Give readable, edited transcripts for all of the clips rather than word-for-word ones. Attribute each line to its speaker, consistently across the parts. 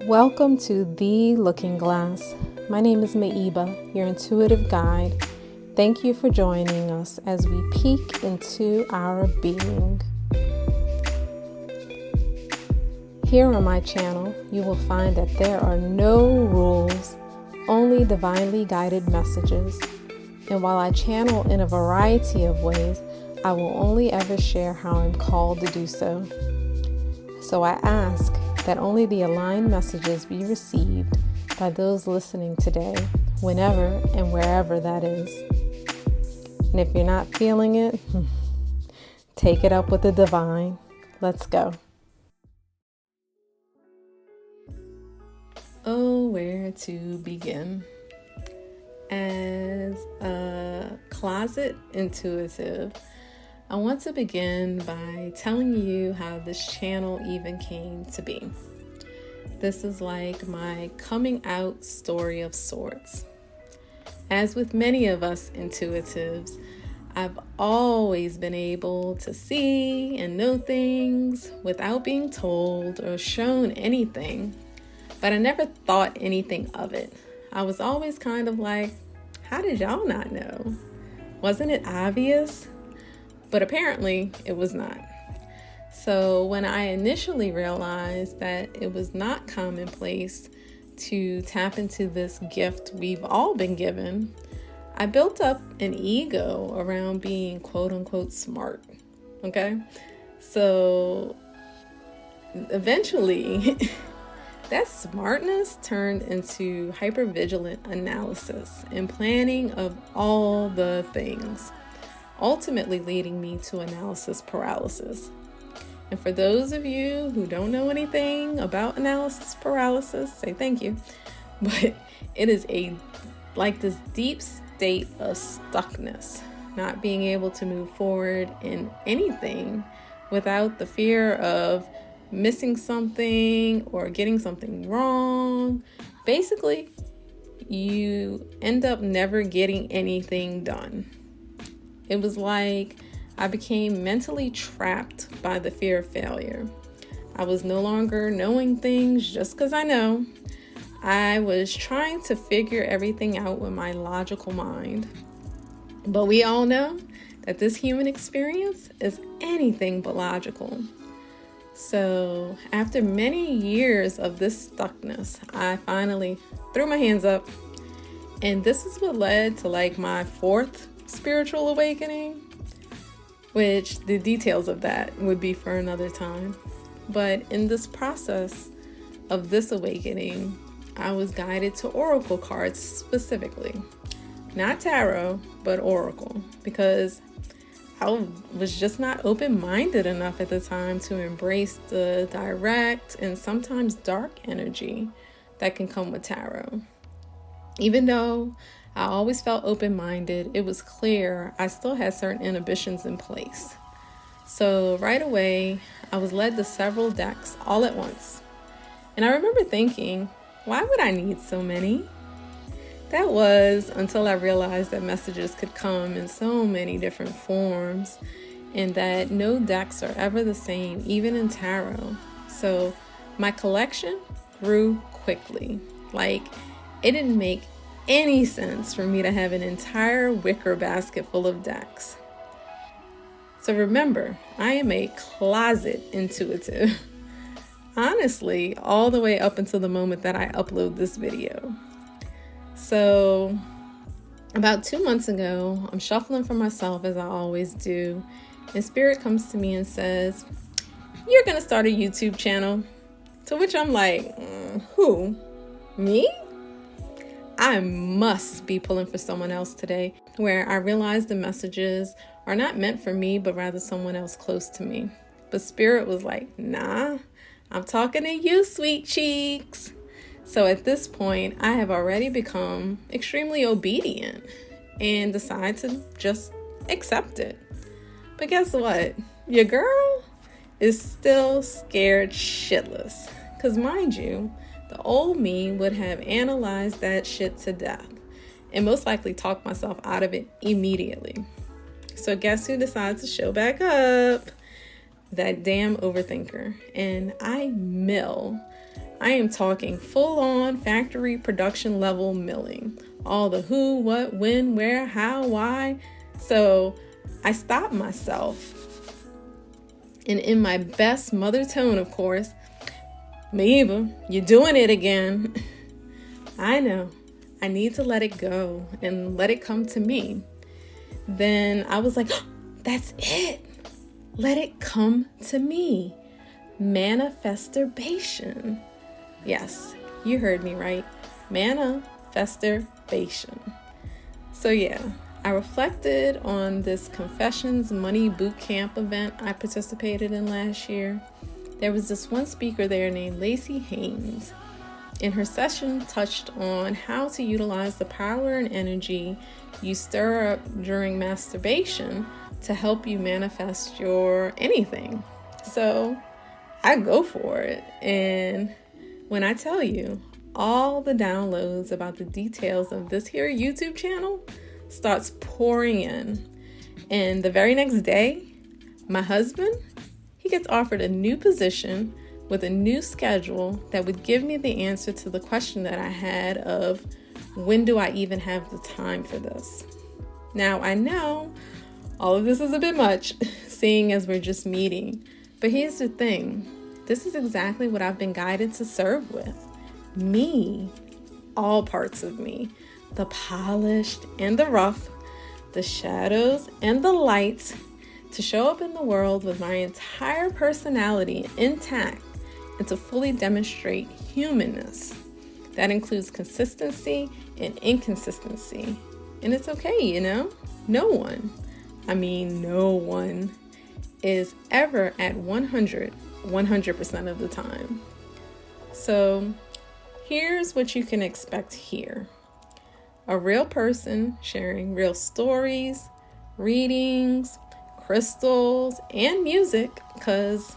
Speaker 1: Welcome to The Looking Glass. My name is Meheba, your intuitive guide. Thank you for joining us as we peek into our being. Here on my channel, you will find that there are no rules, only divinely guided messages. And while I channel in a variety of ways, I will only ever share how I'm called to do so. So I ask that only the aligned messages be received by those listening today, whenever and wherever that is. And if you're not feeling it, take it up with the divine. Let's go. Oh, where to begin? As a closet intuitive, I want to begin by telling you how this channel even came to be. This is like my coming out story of sorts. As with many of us intuitives, I've always been able to see and know things without being told or shown anything, but I never thought anything of it. I was always kind of like, how did y'all not know? Wasn't it obvious? But apparently it was not. So when I initially realized that it was not commonplace to tap into this gift we've all been given, I built up an ego around being quote unquote smart. Okay? So eventually that smartness turned into hypervigilant analysis and planning of all the things, ultimately leading me to analysis paralysis. And for those of you who don't know anything about analysis paralysis, say thank you. But it is like this deep state of stuckness, not being able to move forward in anything without the fear of missing something or getting something wrong. Basically, you end up never getting anything done. It was like I became mentally trapped by the fear of failure. I was no longer knowing things just because I know. I was trying to figure everything out with my logical mind. But we all know that this human experience is anything but logical. So after many years of this stuckness, I finally threw my hands up. And this is what led to like my fourth spiritual awakening, which the details of that would be for another time. But in this process of this awakening, I was guided to oracle cards specifically, not tarot, but oracle, because I was just not open-minded enough at the time to embrace the direct and sometimes dark energy that can come with tarot. Even though I always felt open-minded, it was clear I still had certain inhibitions in place. So right away, I was led to several decks all at once. And I remember thinking, why would I need so many? That was until I realized that messages could come in so many different forms and that no decks are ever the same, even in tarot. So my collection grew quickly. Like, it didn't make any sense for me to have an entire wicker basket full of decks. So remember, I am a closet intuitive. Honestly, all the way up until the moment that I upload this video. So about 2 months ago, I'm shuffling for myself as I always do, and Spirit comes to me and says, "You're gonna start a YouTube channel." To which I'm like, who? Me? I must be pulling for someone else today, where I realized the messages are not meant for me, but rather someone else close to me. But Spirit was like, nah, I'm talking to you, sweet cheeks. So at this point, I have already become extremely obedient and decide to just accept it. But guess what? Your girl is still scared shitless. Because mind you, the old me would have analyzed that shit to death and most likely talked myself out of it immediately. So guess who decides to show back up? That damn overthinker. And I mill I am talking full-on factory production level milling. All the who, what, when, where, how, why. So I stopped myself. And in my best mother tone, of course, Meheba, you're doing it again. I know. I need to let it go and let it come to me. Then I was like, oh, that's it. Let it come to me. Manifestation. Yes, you heard me right. Manifestation. So yeah, I reflected on this Confessions Money Bootcamp event I participated in last year. There was this one speaker there named Lacey Haynes, and her session touched on how to utilize the power and energy you stir up during masturbation to help you manifest your anything. So I go for it. And when I tell you, all the downloads about the details of this here YouTube channel starts pouring in. And the very next day, my husband, he gets offered a new position with a new schedule that would give me the answer to the question that I had of, when do I even have the time for this? Now, I know all of this is a bit much, seeing as we're just meeting. But here's the thing. This is exactly what I've been guided to serve with. Me. All parts of me. The polished and the rough. The shadows and the light. To show up in the world with my entire personality intact and to fully demonstrate humanness. That includes consistency and inconsistency. And it's okay, you know? No one is ever at 100% of the time. So here's what you can expect here. A real person sharing real stories, readings, crystals, and music, because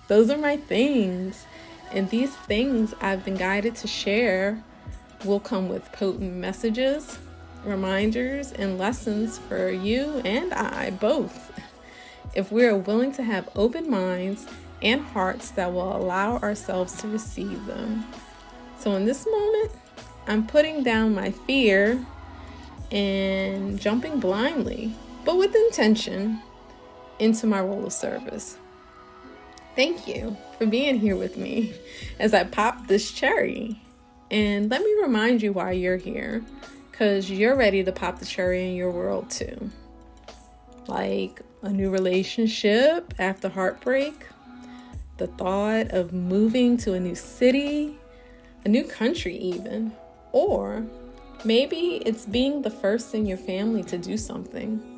Speaker 1: those are my things. And these things I've been guided to share will come with potent messages, reminders, and lessons for you and I both, if we are willing to have open minds and hearts that will allow ourselves to receive them. So in this moment, I'm putting down my fear and jumping blindly, but with intention, into my role of service. Thank you for being here with me as I pop this cherry. And let me remind you why you're here, because you're ready to pop the cherry in your world too. Like a new relationship after heartbreak, the thought of moving to a new city, a new country even, or maybe it's being the first in your family to do something,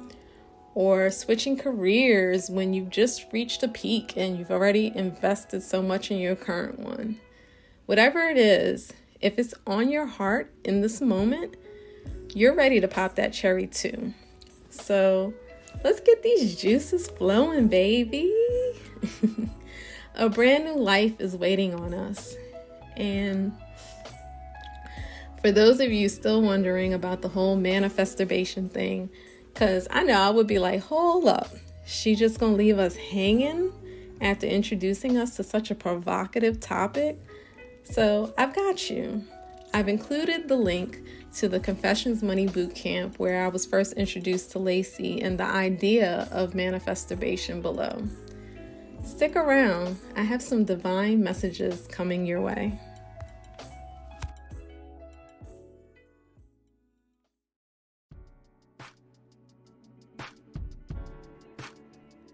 Speaker 1: or switching careers when you've just reached a peak and you've already invested so much in your current one. Whatever it is, if it's on your heart in this moment, you're ready to pop that cherry too. So let's get these juices flowing, baby. A brand new life is waiting on us. And for those of you still wondering about the whole manifestation thing, because I know I would be like, hold up, she just gonna leave us hanging after introducing us to such a provocative topic? So I've got you. I've included the link to the Confessions Money Bootcamp where I was first introduced to Lacey and the idea of manifestation below. Stick around. I have some divine messages coming your way.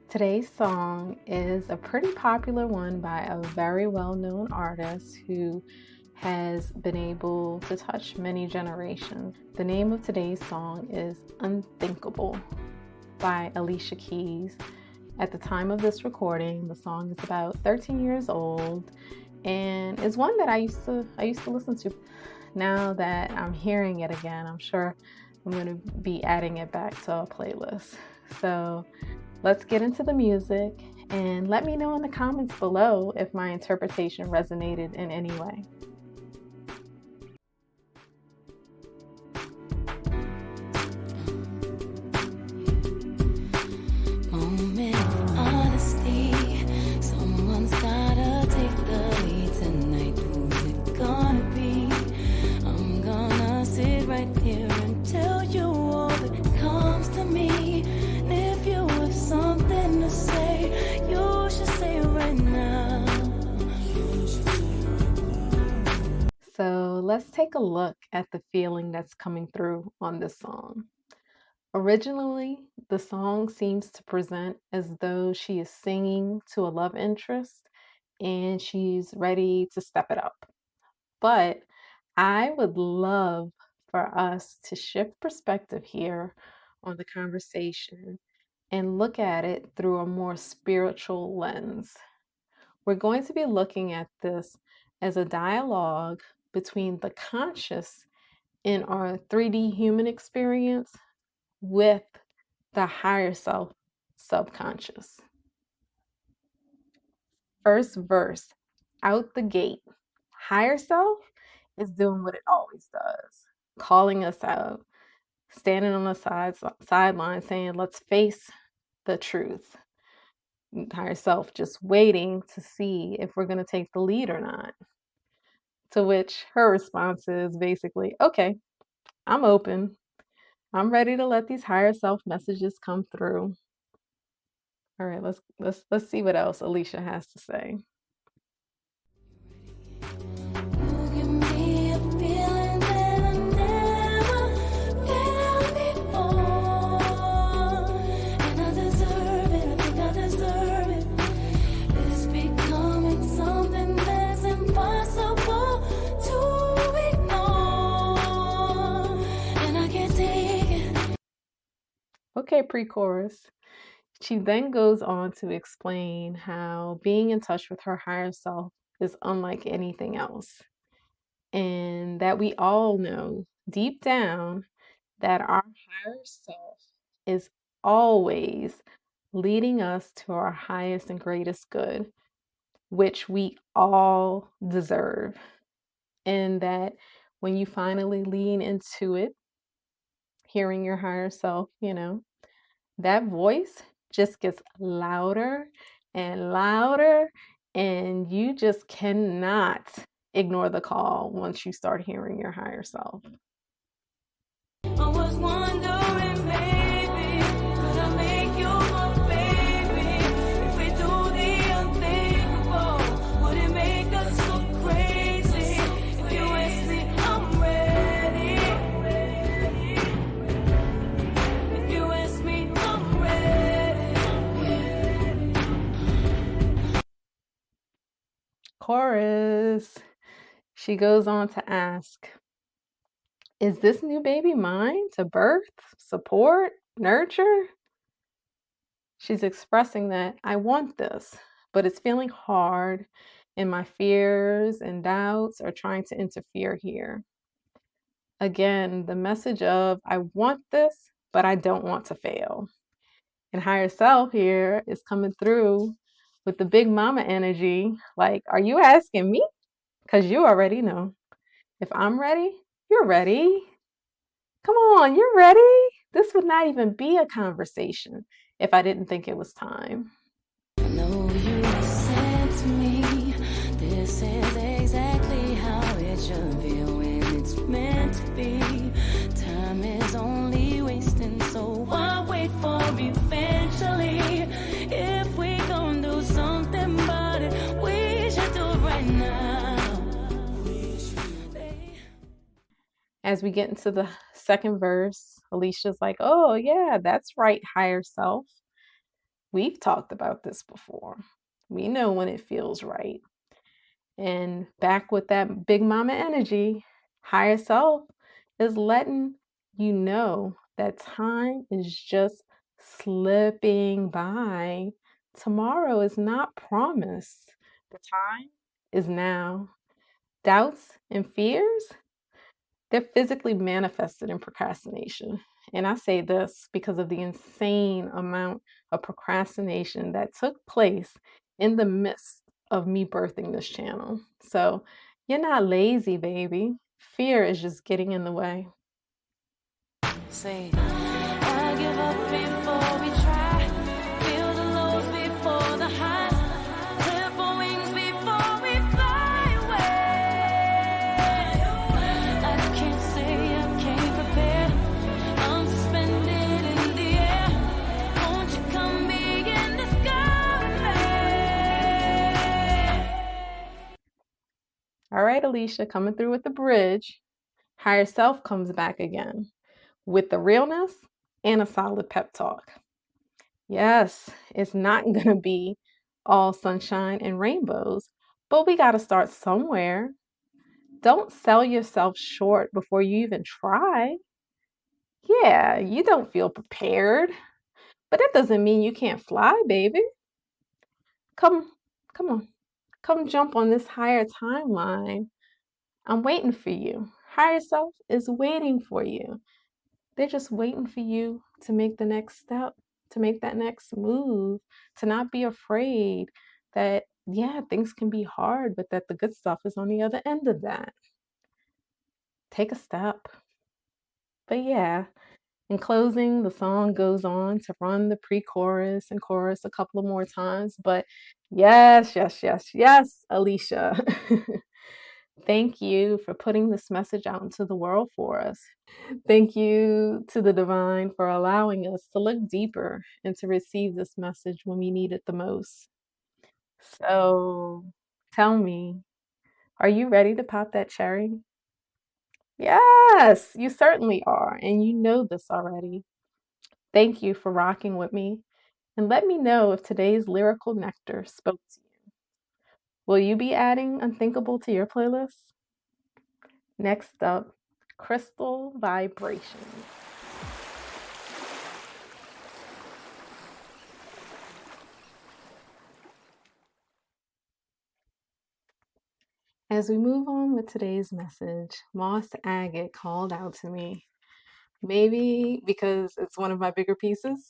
Speaker 1: Today's song is a pretty popular one by a very well-known artist who has been able to touch many generations. The name of today's song is Unthinkable by Alicia Keys. At the time of this recording, the song is about 13 years old and is one that I used to listen to. Now that I'm hearing it again, I'm sure I'm going to be adding it back to a playlist. So let's get into the music and let me know in the comments below if my interpretation resonated in any way.
Speaker 2: Honesty, someone's gotta take the lead tonight. Who's
Speaker 1: let's take a look at the feeling that's coming through on this song. Originally, the song seems to present as though she is singing to a love interest and she's ready to step it up. But I would love for us to shift perspective here on the conversation and look at it through a more spiritual lens. We're going to be looking at this as a dialogue between the conscious in our 3D human experience with the higher self subconscious. First verse, out the gate. Higher self is doing what it always does, calling us out, standing on the sideline saying, let's face the truth. Higher self just waiting to see if we're going to take the lead or not. To which her response is basically, okay, I'm open. I'm ready to let these higher self messages come through. All right, let's see what else Alicia has to say. Okay, pre-chorus. She then goes on to explain how being in touch with her higher self is unlike anything else. And that we all know deep down that our higher self is always leading us to our highest and greatest good, which we all deserve. And that when you finally lean into it, hearing your higher self, that voice just gets louder and louder, and you just cannot ignore the call once you start hearing your higher self. I was wondering, baby, could I make you my baby? If we do the unthinkable, would it make us so crazy? If you ask me, I'm ready. If you ask me, I'm ready. Chorus. She goes on to ask, is this new baby mine to birth, support, nurture? She's expressing that I want this, but it's feeling hard and my fears and doubts are trying to interfere here. Again, the message of I want this, but I don't want to fail. And higher self here is coming through with the big mama energy. Like, are you asking me? Because you already know. If I'm ready, you're ready. Come on, you're ready. This would not even be a conversation if I didn't think it was time. I know you said to me, this is exactly how it should feel when it's meant to be. Time is only wasting, so why wait for eventually? If we gon' do something about it, we should do it right now. As we get into the second verse, Alicia's like, oh yeah, that's right, higher self. We've talked about this before. We know when it feels right. And back with that big mama energy, higher self is letting you know that time is just slipping by. Tomorrow is not promised. The time is now. Doubts and fears, they're physically manifested in procrastination. And I say this because of the insane amount of procrastination that took place in the midst of me birthing this channel. So you're not lazy, baby. Fear is just getting in the way. Say, I give up before we try. Feel the lows before the highs. Clip our wings before we fly away. I can't say I came prepared. I'm suspended in the air. Won't you come me in the sky with me? All right, Alicia, coming through with the bridge. Higher self comes back again with the realness and a solid pep talk. Yes, it's not going to be all sunshine and rainbows, but we got to start somewhere. Don't sell yourself short before you even try. Yeah, you don't feel prepared, but that doesn't mean you can't fly, baby. Come, come on, come jump on this higher timeline. I'm waiting for you. Higher self is waiting for you. They're just waiting for you to make the next step, to make that next move, to not be afraid that, yeah, things can be hard, but that the good stuff is on the other end of that. Take a step. But yeah, in closing, the song goes on to run the pre-chorus and chorus a couple of more times. But yes, yes, yes, yes, Alicia. Thank you for putting this message out into the world for us. Thank you to the divine for allowing us to look deeper and to receive this message when we need it the most. So tell me, are you ready to pop that cherry? Yes, you certainly are. And you know this already. Thank you for rocking with me. And let me know if today's lyrical nectar spoke to you. Will you be adding Unthinkable to your playlist? Next up, crystal vibrations. As we move on with today's message, Moss Agate called out to me. Maybe because it's one of my bigger pieces.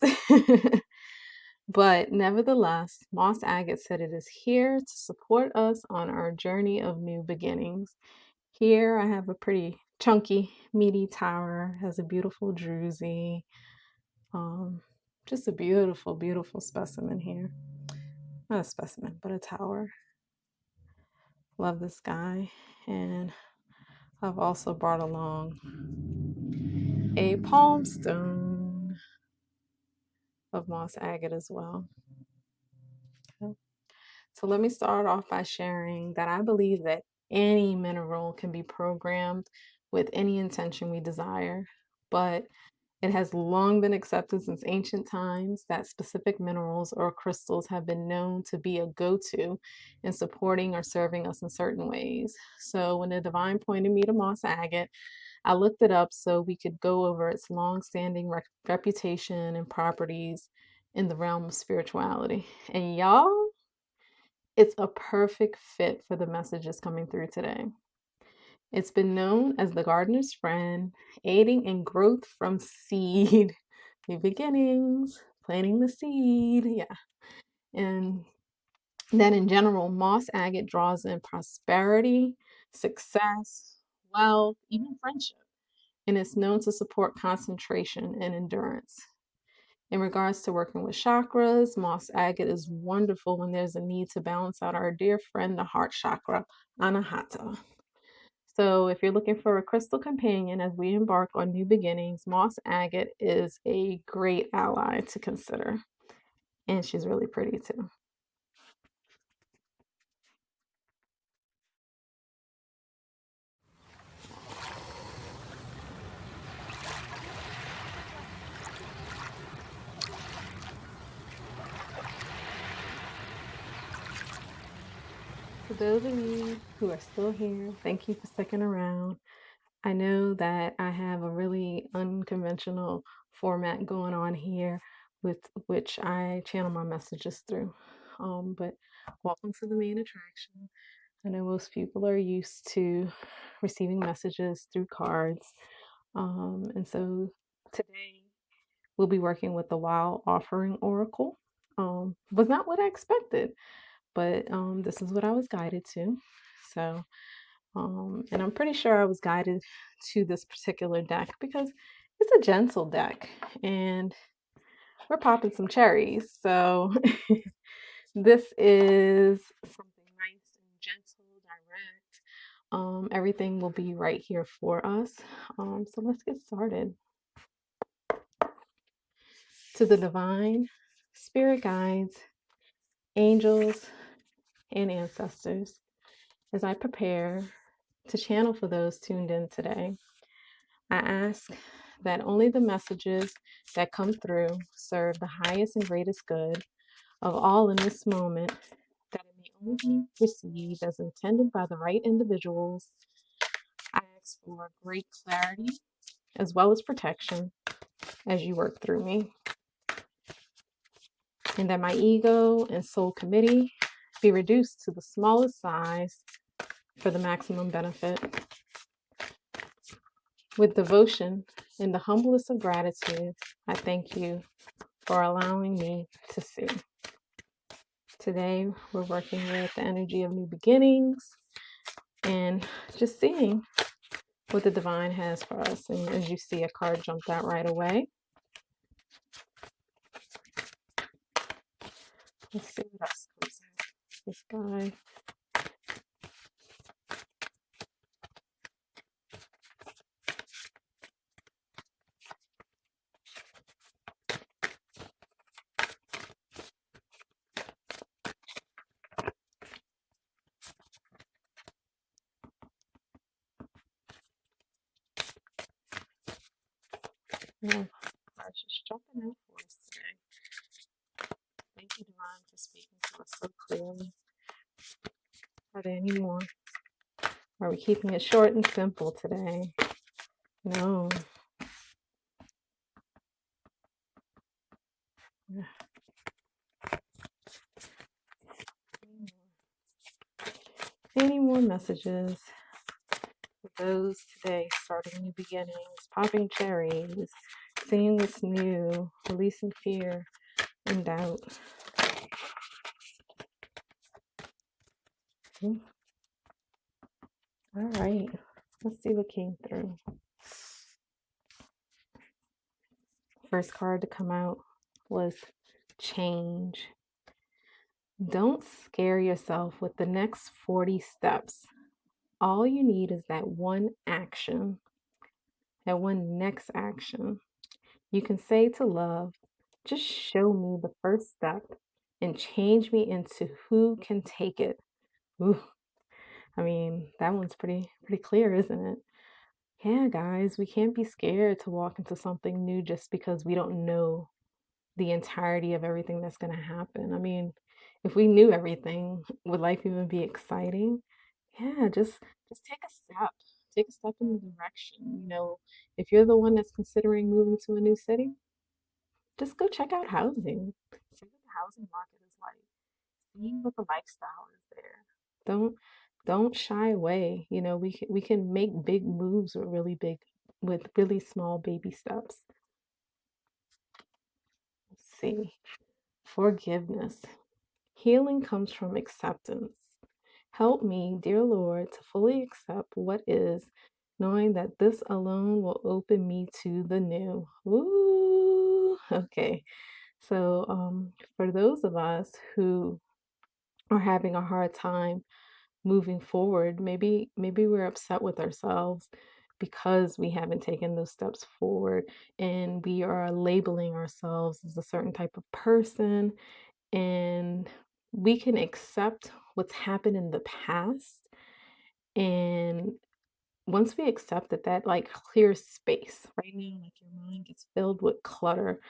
Speaker 1: But nevertheless, Moss Agate said it is here to support us on our journey of new beginnings. Here I have a pretty chunky, meaty tower, has a beautiful druzy. Just a beautiful, beautiful specimen here. Not a specimen, but a tower. Love this guy. And I've also brought along a palm stone of moss agate as well. Okay. So let me start off by sharing that I believe that any mineral can be programmed with any intention we desire, but it has long been accepted since ancient times that specific minerals or crystals have been known to be a go-to in supporting or serving us in certain ways. So when the divine pointed me to moss agate, I looked it up so we could go over its long-standing reputation and properties in the realm of spirituality. And y'all, it's a perfect fit for the messages coming through today. It's been known as the gardener's friend, aiding in growth from seed, new beginnings, planting the seed. Yeah. And then in general, moss agate draws in prosperity, success, wealth, even friendship, and it's known to support concentration and endurance. In regards to working with chakras, moss agate is wonderful when there's a need to balance out our dear friend, the heart chakra, anahata. So if you're looking for a crystal companion as we embark on new beginnings, moss agate is a great ally to consider. And she's really pretty too. For those of you who are still here, thank you for sticking around. I know that I have a really unconventional format going on here with which I channel my messages through. But welcome to the main attraction. I know most people are used to receiving messages through cards. And so today we'll be working with the Wild Offering Oracle. Was not what I expected, but this is what I was guided to. So and I'm pretty sure I was guided to this particular deck because it's a gentle deck and we're popping some cherries. So this is something nice and gentle, direct. Everything will be right here for us. So let's get started. To the divine, spirit guides, angels, and ancestors, as I prepare to channel for those tuned in today. I ask that only the messages that come through serve the highest and greatest good of all in this moment, that it may only be received as intended by the right individuals. I ask for great clarity as well as protection as you work through me, and that my ego and soul committee be reduced to the smallest size for the maximum benefit. With devotion and the humblest of gratitude, I thank you for allowing me to see. Today, we're working with the energy of new beginnings and just seeing what the divine has for us. And as you see, a card jumped out right away. Let's see what else comes out. This guy. Yeah, cards just jumping out for us today. Thank you, divine, for speaking to us so clearly. Are there any more? Are we keeping it short and simple today? No. Any more messages for those today starting new beginnings, popping cherries, seeing what's new, releasing fear and doubt? All right, let's see what came through. First card to come out was change. Don't scare yourself with the next 40 steps. All you need is that one action, that one next action. You can say to love, just show me the first step and change me into who can take it. Ooh, I mean, that one's pretty clear, isn't it? Yeah, guys, we can't be scared to walk into something new just because we don't know the entirety of everything that's going to happen. I mean, if we knew everything, would life even be exciting? Yeah, just take a step. Take a step in the direction. If you're the one that's considering moving to a new city, just go check out housing. See what the housing market is like. See what the lifestyle is there. Don't shy away. We can make big moves with really small baby steps. Let's see. Forgiveness. Healing comes from acceptance. Help me, dear Lord, to fully accept what is, knowing that this alone will open me to the new. Ooh, okay. So, for those of us who are having a hard time moving forward, maybe we're upset with ourselves because we haven't taken those steps forward, and we are labeling ourselves as a certain type of person, and we can accept what's happened in the past. And once we accept that like clears space. Right now, like, your mind gets filled with clutter,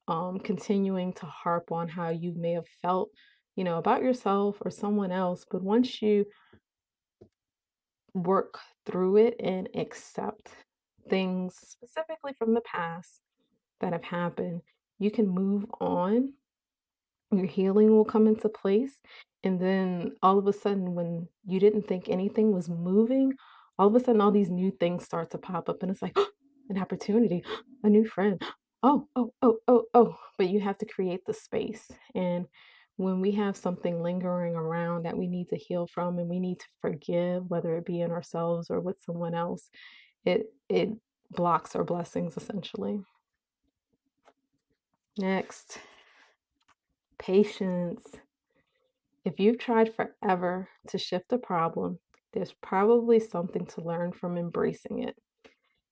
Speaker 1: continuing to harp on how you may have felt, about yourself or someone else. But once you work through it and accept things specifically from the past that have happened, you can move on. Your healing will come into place. And then all of a sudden, when you didn't think anything was moving, all of a sudden, all these new things start to pop up. And it's like, an opportunity, a new friend. Oh, oh, oh, oh, oh. But you have to create the space. And when we have something lingering around that we need to heal from and we need to forgive, whether it be in ourselves or with someone else, it blocks our blessings essentially. Next, patience. If you've tried forever to shift a problem, there's probably something to learn from embracing it.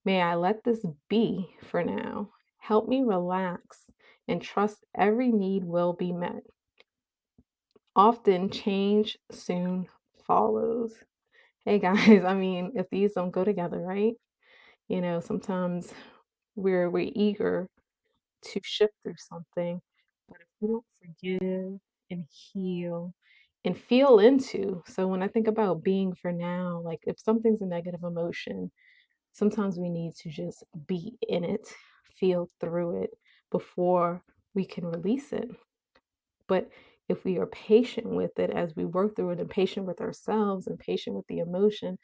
Speaker 1: May I let this be for now. Help me relax and trust every need will be met. Often change soon follows. Hey guys, I mean, if these don't go together, right? Sometimes we're eager to shift through something, but if we don't forgive and heal and feel into, so when I think about being for now, like if something's a negative emotion, sometimes we need to just be in it, feel through it before we can release it. But if we are patient with it as we work through it and patient with ourselves and patient with the emotion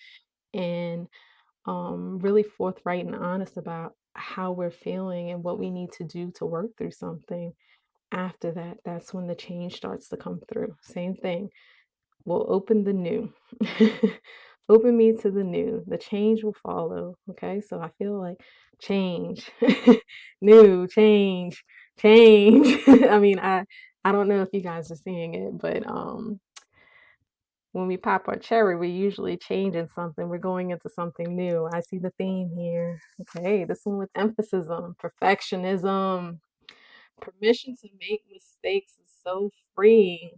Speaker 1: and really forthright and honest about how we're feeling and what we need to do to work through something, after that, that's when the change starts to come through. Same thing. We'll open the new. Open me to the new. The change will follow. Okay. So I feel like change, new, change. I mean, I don't know if you guys are seeing it, but when we pop our cherry, we're usually changing something. We're going into something new. I see the theme here. Okay, this one with emphasis on perfectionism. Permission to make mistakes is so freeing.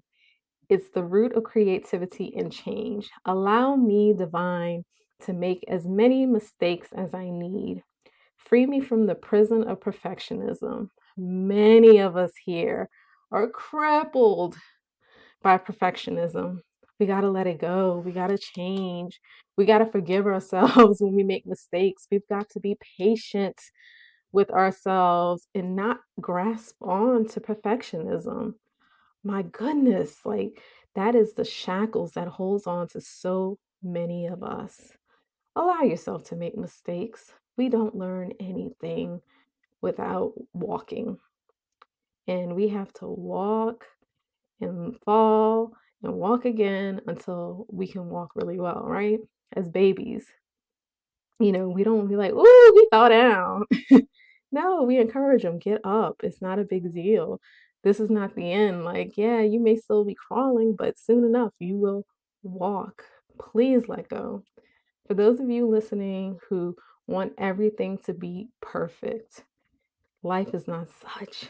Speaker 1: It's the root of creativity and change. Allow me, divine, to make as many mistakes as I need. Free me from the prison of perfectionism. Many of us here are crippled by perfectionism. We got to let it go. We got to change. We got to forgive ourselves when we make mistakes. We've got to be patient with ourselves and not grasp on to perfectionism. My goodness, like that is the shackles that holds on to so many of us. Allow yourself to make mistakes. We don't learn anything without walking. And we have to walk and fall and walk again until we can walk really well, right? As babies, we don't be like, "Ooh, he fell down." No, we encourage them, get up. It's not a big deal. This is not the end. Like, yeah, you may still be crawling, but soon enough, you will walk. Please let go. For those of you listening who want everything to be perfect, life is not such.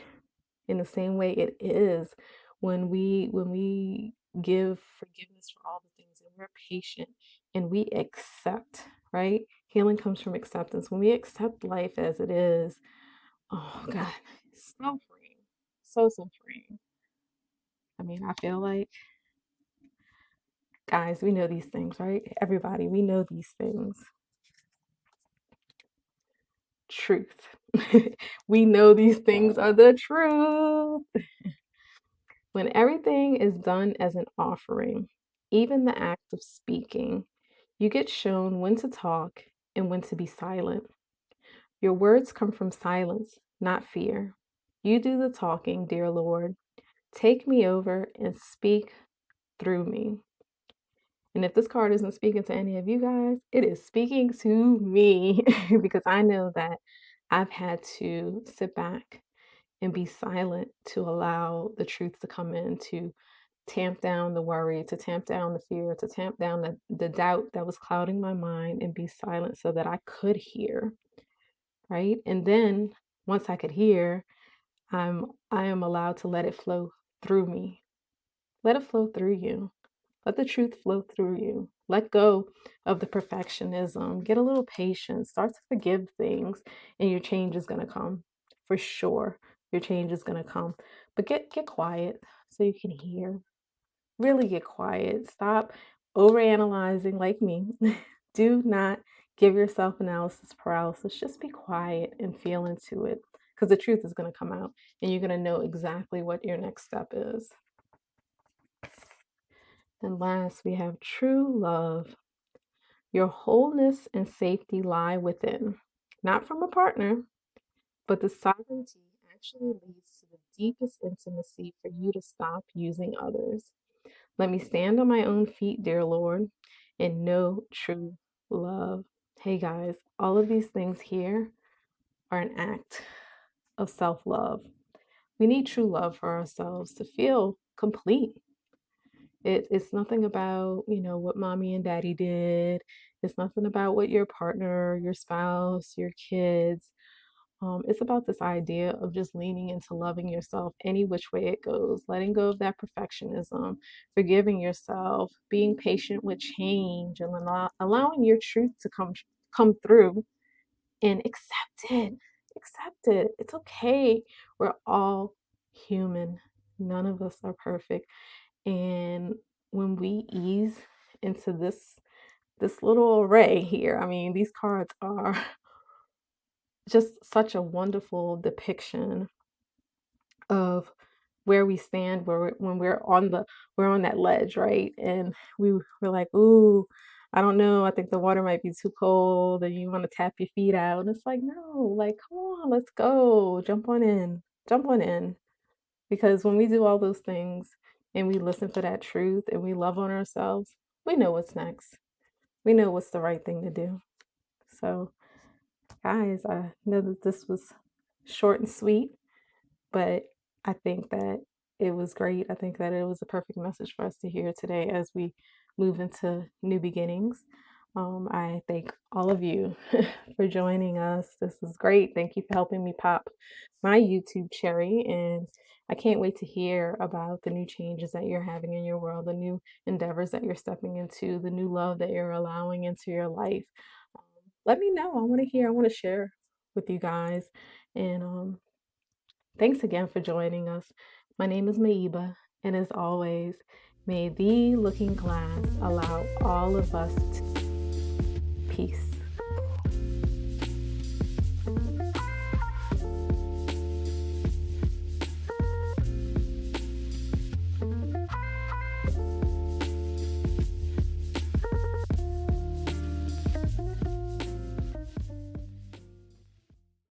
Speaker 1: In the same way it is when we give forgiveness for all the things and we're patient and we accept, right? Healing comes from acceptance. When we accept life as it is, oh God, it's so freeing. So freeing. I mean, I feel like, guys, we know these things, right? Everybody, we know these things. Truth. We know these things are the truth. When everything is done as an offering, even the act of speaking, you get shown when to talk and when to be silent. Your words come from silence, not fear. You do the talking, dear Lord. Take me over and speak through me. And if this card isn't speaking to any of you guys, it is speaking to me because I know that I've had to sit back and be silent to allow the truth to come in, to tamp down the worry, to tamp down the fear, to tamp down the doubt that was clouding my mind and be silent so that I could hear, right? And then once I could hear, I am allowed to let it flow through me. Let it flow through you. Let the truth flow through you. Let go of the perfectionism. Get a little patient. Start to forgive things, and your change is gonna come. For sure. Your change is gonna come. But get quiet so you can hear. Really get quiet. Stop overanalyzing like me. Do not give yourself analysis paralysis. Just be quiet and feel into it because the truth is going to come out and you're going to know exactly what your next step is. And last, we have true love. Your wholeness and safety lie within, not from a partner, but the sovereignty actually leads to the deepest intimacy for you to stop using others. Let me stand on my own feet, dear Lord, and know true love. Hey guys, all of these things here are an act of self love. We need true love for ourselves to feel complete. It's nothing about, what mommy and daddy did. It's nothing about what your partner, your spouse, your kids, It's about this idea of just leaning into loving yourself any which way it goes, letting go of that perfectionism, forgiving yourself, being patient with change, and allowing your truth to come through and accept it. Accept it. It's okay. We're all human. None of us are perfect. And when we ease into this little array here, I mean, these cards are just such a wonderful depiction of where we stand when we're on that ledge, right? And we're like, ooh, I don't know, I think the water might be too cold, and you want to tap your feet out. And it's like, no, like, come on, let's go. Jump on in. Jump on in. Because when we do all those things and we listen for that truth and we love on ourselves, we know what's next. We know what's the right thing to do. So, guys, I know that this was short and sweet, but I think that it was great. I think that it was a perfect message for us to hear today as we move into new beginnings. I thank all of you for joining us. This is great. Thank you for helping me pop my YouTube cherry. And I can't wait to hear about the new changes that you're having in your world, the new endeavors that you're stepping into, the new love that you're allowing into your life. Um, Let me know. I want to hear, I want to share with you guys. And thanks again for joining us. My name is Meheba, and as always, may the looking glass allow all of us to peace.